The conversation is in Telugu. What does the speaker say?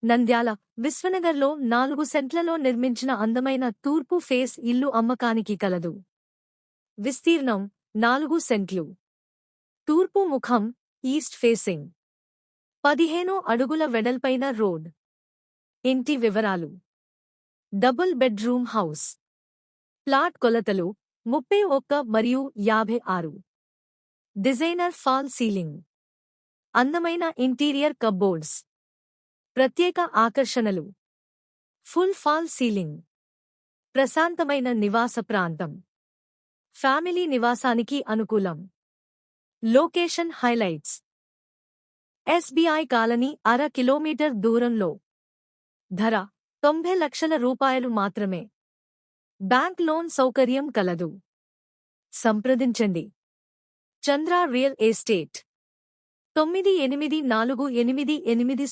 నంద్యాల, విశ్వనగర్లో 4 సెంట్లలో నిర్మించిన అందమైన తూర్పు ఫేస్ ఇల్లు అమ్మకానికి కలదు. విస్తీర్ణం 4 సెంట్లు. తూర్పు ముఖం, ఈస్ట్ ఫేసింగ్. 15 అడుగుల వెడల్పైన రోడ్. ఇంటి వివరాలు: డబుల్ బెడ్రూమ్ హౌస్. ప్లాట్ కొలతలు 31 మరియు 56. Designer fall ceiling. అందమైన ఇంటీరియర్ కప్బోర్డ్స్. ప్రత్యేక ఆకర్షణలు: ఫుల్ ఫాల్ సీలింగ్. ప్రశాంతమైన నివాస ప్రాంతం. ఫ్యామిలీ నివాసానికి అనుకూలం. లొకేషన్ హైలైట్స్: ఎస్బీఐ కాలనీ అర కిలోమీటర్ దూరంలో. ధర 90 లక్షల రూపాయలు మాత్రమే. బ్యాంక్ లోన్ సౌకర్యం కలదు. సంప్రదించండి. చంద్ర రియల్ ఎస్టేట్ 984880